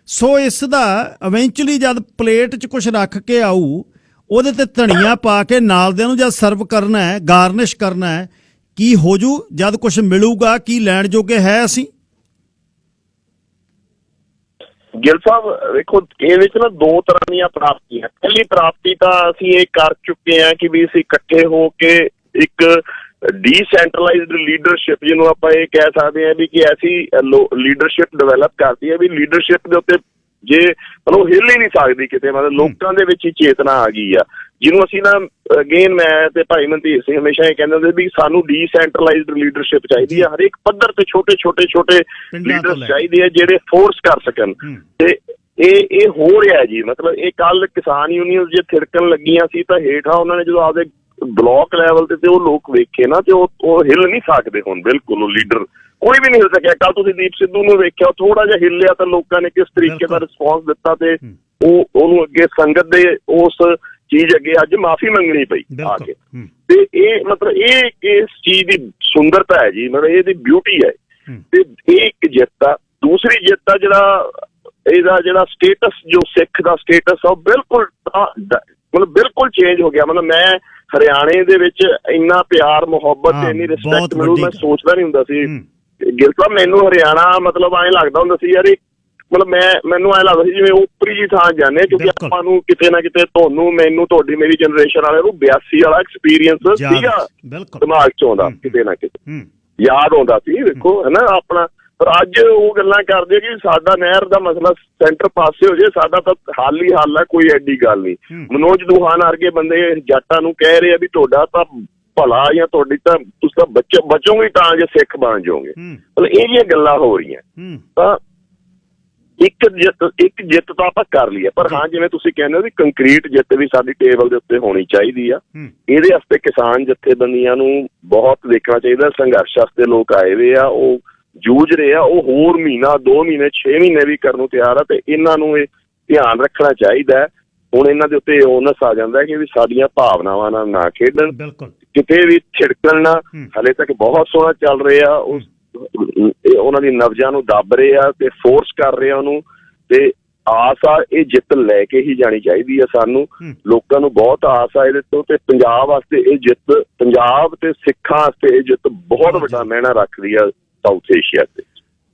ਸੋ ਇਸ ਦਾ ਇਵੈਂਚੁਅਲੀ ਜਦ ਪਲੇਟ 'ਚ ਕੁਛ ਰੱਖ ਕੇ ਆਊ, ਉਹਦੇ ਤੇ ਧਨੀਆ ਪਾ ਕੇ ਨਾਲ ਦਿਆਂ ਨੂੰ ਜਦ ਸਰਵ ਕਰਨਾ ਹੈ, ਗਾਰਨਿਸ਼ ਕਰਨਾ ਹੈ, ਕੀ ਹੋ ਜੂ? ਜਦ ਕੁਛ ਮਿਲੂਗਾ, ਕੀ ਲੈਣ ਜੋਗੇ ਹੈ ਅਸੀਂ? ਗਿੱਲ ਸਾਹਿਬ ਵੇਖੋ, ਇਹ ਵਿੱਚ ਨਾ 2 ਤਰ੍ਹਾਂ ਦੀਆਂ ਪ੍ਰਾਪਤੀਆਂ। ਪਹਿਲੀ ਪ੍ਰਾਪਤੀ ਤਾਂ ਅਸੀਂ ਇਹ ਕਰ ਚੁੱਕੇ ਹਾਂ ਕਿ ਵੀ ਅਸੀਂ ਇਕੱਠੇ ਹੋ ਕੇ ਇੱਕ ਡੀਸੈਂਟਰਲਾਈਜ਼ਡ ਲੀਡਰਸ਼ਿਪ ਜਿਹਨੂੰ ਆਪਾਂ ਇਹ ਕਹਿ ਸਕਦੇ ਹਾਂ ਵੀ ਕਿ ਐਸੀ ਲੀਡਰਸ਼ਿਪ ਡਿਵੈਲਪ ਕਰਦੀ ਹੈ ਵੀ ਲੀਡਰਸ਼ਿਪ ਦੇ ਉੱਤੇ ਜੇ ਮਤਲਬ ਹਿੱਲ ਹੀ ਨਹੀਂ ਸਕਦੀ ਕਿਤੇ, ਮਤਲਬ ਲੋਕਾਂ ਦੇ ਵਿੱਚ ਹੀ ਚੇਤਨਾ ਆ ਗਈ ਆ, ਜਿਹਨੂੰ ਅਸੀਂ ਨਾ ਅਗੇਨ ਮੈਂ ਤੇ ਭਾਈ ਮਨਦੀਪ ਸਿੰਘ ਹਮੇਸ਼ਾ ਇਹ ਕਹਿੰਦੇ ਹੁੰਦੇ ਵੀ ਸਾਨੂੰ ਡੀਸੈਂਟਰਲਾਈਜ਼ਡ ਲੀਡਰਸ਼ਿਪ ਚਾਹੀਦੀ ਹੈ, ਹਰੇਕ ਪੱਧਰ ਤੇ ਛੋਟੇ ਲੀਡਰਸ ਚਾਹੀਦੇ ਆ ਜਿਹੜੇ ਫੋਰਸ ਕਰ ਸਕਣ। ਤੇ ਇਹ ਹੋ ਰਿਹਾ ਜੀ, ਮਤਲਬ ਇਹ ਕੱਲ ਕਿਸਾਨ ਯੂਨੀਅਨ ਜੇ ਥਿੜਕਣ ਲੱਗੀਆਂ ਸੀ ਤਾਂ ਹੇਠਾਂ ਉਹਨਾਂ ਨੇ ਜਦੋਂ ਆਪਦੇ ਬਲਾਕ ਲੈਵਲ ਤੇ ਉਹ ਲੋਕ ਵੇਖੇ ਨਾ ਤੇ ਉਹ ਹਿੱਲ ਨਹੀਂ ਸਕਦੇ ਹੁਣ, ਬਿਲਕੁਲ ਉਹ ਲੀਡਰ ਕੋਈ ਵੀ ਨਹੀਂ ਹਿੱਲ ਸਕਿਆ। ਕੱਲ ਤੁਸੀਂ ਦੀਪ ਸਿੱਧੂ ਨੂੰ ਵੇਖਿਆ, ਥੋੜਾ ਜਿਹਾ ਹਿੱਲਿਆ ਤਾਂ ਲੋਕਾਂ ਨੇ ਕਿਸ ਤਰੀਕੇ ਦਾ ਰਿਸਪੌਂਸ ਦਿੱਤਾ ਤੇ ਉਹਨੂੰ ਅੱਗੇ ਸੰਗਤ ਦੇ ਉਸ ਚੀਜ਼ ਅੱਗੇ ਅੱਜ ਮਾਫੀ ਮੰਗਣੀ ਪਈ ਆ ਕੇ। ਤੇ ਇਹ ਮਤਲਬ ਇਹ ਇਸ ਚੀਜ਼ ਦੀ ਸੁੰਦਰਤਾ ਹੈ ਜੀ, ਮਤਲਬ ਇਹਦੀ ਬਿਊਟੀ ਹੈ। ਤੇ ਇਹ ਇੱਕ ਜਿੱਤ ਆ। ਦੂਸਰੀ ਜਿੱਤ ਆ ਇਹਦਾ ਜਿਹੜਾ ਸਟੇਟਸ, ਜੋ ਸਿੱਖ ਦਾ ਸਟੇਟਸ ਆ ਉਹ ਬਿਲਕੁਲ ਮਤਲਬ ਬਿਲਕੁਲ ਚੇਂਜ ਹੋ ਗਿਆ। ਮਤਲਬ ਮੈਂ ਹਰਿਆਣੇ ਦੇ ਵਿੱਚ ਇੰਨਾ ਪਿਆਰ ਮੁਹੱਬਤ ਇੰਨੀ ਰਿਸਪੈਕਟ ਮੈਨੂੰ ਮੈਂ ਸੋਚਦਾ ਨਹੀਂ ਹੁੰਦਾ ਸੀ। ਗਿਲ ਸਾਹਿਬ ਮੈਨੂੰ ਹਰਿਆਣਾ ਮਤਲਬ ਐਂ ਲੱਗਦਾ ਹੁੰਦਾ ਸੀ ਯਾਰ, ਮਤਲਬ ਮੈਨੂੰ ਐਂ ਲੱਗਦਾ ਸੀ ਜਿਵੇਂ ਉੱਪਰੀ ਜੀ ਥਾਂ ਜਾਂਦੇ, ਕਿਉਂਕਿ ਆਪਾਂ ਨੂੰ ਕਿਤੇ ਨਾ ਕਿਤੇ ਤੁਹਾਨੂੰ ਮੈਨੂੰ ਤੁਹਾਡੀ ਮੇਰੀ ਜਨਰੇਸ਼ਨ ਵਾਲੇ ਨੂੰ 82 ਵਾਲਾ ਐਕਸਪੀਰੀਅੰਸ ਸੀਗਾ ਦਿਮਾਗ ਚ ਆਉਂਦਾ, ਕਿਤੇ ਨਾ ਕਿਤੇ ਯਾਦ ਆਉਂਦਾ ਸੀ ਵੇਖੋ ਹਨਾ ਆਪਣਾ। ਪਰ ਅੱਜ ਉਹ ਗੱਲਾਂ ਕਰਦੇ ਕਿ ਸਾਡਾ ਨਹਿਰ ਦਾ ਮਸਲਾ ਸੈਂਟਰ ਪਾਸੇ ਹੋ ਜਾਏ, ਸਾਡਾ ਤਾਂ ਹੱਲ ਹੀ ਹੱਲ ਹੈ, ਕੋਈ ਐਡੀ ਗੱਲ ਨਹੀਂ। ਮਨੋਜ ਦੂਹਾਨ ਵਰਗੇ ਬੰਦੇ ਜੱਟਾਂ ਨੂੰ ਕਹਿ ਰਹੇ ਆ ਵੀ ਤੁਹਾਡਾ ਤਾਂ ਭਲਾ ਜਾਂ ਤੁਹਾਡੀ ਤਾਂ ਤੁਸੀਂ ਤਾਂ ਬਚੋਗੇ ਤਾਂ ਜੇ ਸਿੱਖ ਬਣ ਜਾਓਗੇ, ਮਤਲਬ ਇਹ ਜਿਹੀਆਂ ਗੱਲਾਂ ਹੋ ਰਹੀਆਂ। ਤਾਂ ਇੱਕ ਜਿੱਤ ਤਾਂ ਆਪਾਂ ਕਰ ਲਈ ਹੈ, ਪਰ ਹਾਂ ਜਿਵੇਂ ਤੁਸੀਂ ਕਹਿੰਦੇ ਹੋ ਵੀ ਕੰਕਰੀਟ ਜਿੱਤ ਵੀ ਸਾਡੀ ਟੇਬਲ ਦੇ ਉੱਤੇ ਹੋਣੀ ਚਾਹੀਦੀ ਆ। ਇਹਦੇ ਵਾਸਤੇ ਕਿਸਾਨ ਜਥੇਬੰਦੀਆਂ ਨੂੰ ਬਹੁਤ ਦੇਖਣਾ ਚਾਹੀਦਾ। ਸੰਘਰਸ਼ ਵਾਸਤੇ ਲੋਕ ਆਏ ਹੋਏ ਆ, ਉਹ ਜੂਝ ਰਹੇ ਆ, ਉਹ ਹੋਰ ਮਹੀਨਾ 2 ਮਹੀਨੇ 6 ਮਹੀਨੇ ਵੀ ਕਰਨ ਨੂੰ ਤਿਆਰ ਆ। ਤੇ ਇਹਨਾਂ ਨੂੰ ਇਹ ਧਿਆਨ ਰੱਖਣਾ ਚਾਹੀਦਾ। ਹੁਣ ਇਹਨਾਂ ਦੇ ਉੱਤੇ ਓਨਸ ਆ ਜਾਂਦਾ ਕਿ ਵੀ ਸਾਡੀਆਂ ਭਾਵਨਾਵਾਂ ਨਾਲ ਨਾ ਖੇਡਣ, ਕਿਤੇ ਵੀ ਛਿੜਕਣ ਨਾ। ਹਲੇ ਤੱਕ ਬਹੁਤ ਸੋਹਣਾ ਚੱਲ ਰਿਹਾ, ਉਹਨਾਂ ਦੀ ਨਬਜ਼ਾਂ ਨੂੰ ਦੱਬ ਰਹੇ ਆ ਤੇ ਫੋਰਸ ਕਰ ਰਹੇ ਆ ਉਹਨੂੰ। ਤੇ ਆਸ ਆ ਇਹ ਜਿੱਤ ਲੈ ਕੇ ਹੀ ਜਾਣੀ ਚਾਹੀਦੀ ਆ ਸਾਨੂੰ, ਲੋਕਾਂ ਨੂੰ ਬਹੁਤ ਆਸ ਆ ਇਹਦੇ ਤੋਂ। ਤੇ ਪੰਜਾਬ ਵਾਸਤੇ ਇਹ ਜਿੱਤ, ਪੰਜਾਬ ਤੇ ਸਿੱਖਾਂ ਵਾਸਤੇ ਇਹ ਜਿੱਤ ਬਹੁਤ ਵੱਡਾ ਮਾਇਨਾ ਰੱਖਦੀ ਆ ਸਾਊਥ ਏਸ਼ੀਆ ਤੇ।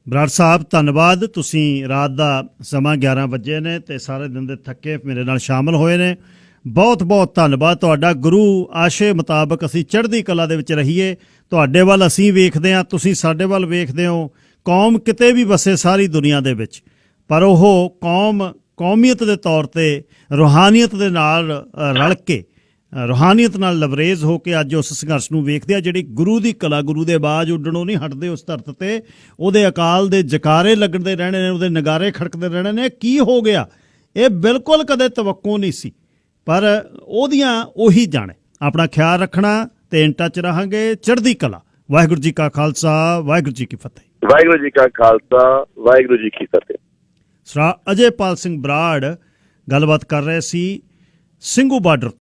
ਬਰਾੜ ਸਾਹਿਬ ਧੰਨਵਾਦ, ਤੁਸੀਂ ਰਾਤ ਦਾ ਸਮਾਂ 11 ਵਜੇ ਨੇ ਤੇ ਸਾਰੇ ਦਿਨ ਦੇ ਥੱਕੇ ਮੇਰੇ ਨਾਲ ਸ਼ਾਮਲ ਹੋਏ ਨੇ, ਬਹੁਤ ਬਹੁਤ ਧੰਨਵਾਦ ਤੁਹਾਡਾ। ਗੁਰੂ ਆਸ਼ੇ ਮੁਤਾਬਕ ਅਸੀਂ ਚੜ੍ਹਦੀ ਕਲਾ ਦੇ ਵਿੱਚ ਰਹੀਏ, ਤੁਹਾਡੇ ਵੱਲ ਅਸੀਂ ਵੇਖਦੇ ਹਾਂ, ਤੁਸੀਂ ਸਾਡੇ ਵੱਲ ਵੇਖਦੇ ਹੋ। ਕੌਮ ਕਿਤੇ ਵੀ ਵਸੇ ਸਾਰੀ ਦੁਨੀਆ ਦੇ ਵਿੱਚ, ਪਰ ਉਹ ਕੌਮੀਅਤ ਦੇ ਤੌਰ ਤੇ ਰੂਹਾਨੀਅਤ ਦੇ ਨਾਲ ਰਲ ਕੇ, ਰੂਹਾਨੀਅਤ ਨਾਲ ਲਵਰੇਜ਼ ਹੋ ਕੇ ਅੱਜ ਉਸ ਸੰਘਰਸ਼ ਨੂੰ ਵੇਖਦੇ ਆ, ਜਿਹੜੀ ਗੁਰੂ ਦੀ ਕਲਾ, ਗੁਰੂ ਦੇ ਬਾਜ ਉੱਡਣੋਂ ਨਹੀਂ ਹਟਦੇ ਉਸ ਧਰਤ ਤੇ। ਉਹਦੇ ਅਕਾਲ ਦੇ ਜਕਾਰੇ ਲੱਗਦੇ ਰਹਿਣੇ ਨੇ, ਉਹਦੇ ਨਗਾਰੇ ਖੜਕਦੇ ਰਹਿਣੇ ਨੇ। ਕੀ ਹੋ ਗਿਆ ਇਹ ਬਿਲਕੁਲ ਕਦੇ ਤਵੱਕੋ ਨਹੀਂ ਸੀ, ਪਰ ਉਹਦੀਆਂ ਉਹੀ ਜਾਣੇ। ਆਪਣਾ ਖਿਆਲ ਰੱਖਣਾ ਤੇ ਇਨ ਟੱਚ ਰਹਾਂਗੇ। ਚੜ੍ਹਦੀ ਕਲਾ। ਵਾਹਿਗੁਰੂ ਜੀ ਕਾ ਖਾਲਸਾ, ਵਾਹਿਗੁਰੂ ਜੀ ਕੀ ਫਤਿਹ। ਵਾਹਿਗੁਰੂ ਜੀ ਕਾ ਖਾਲਸਾ, ਵਾਹਿਗੁਰੂ ਜੀ ਕੀ ਫਤਿਹ। ਸਰਾ ਅਜੇਪਾਲ ਸਿੰਘ ਬਰਾੜ ਗੱਲਬਾਤ ਕਰ ਰਹੇ ਸੀ ਸਿੰਘੂ ਬਾਰਡਰ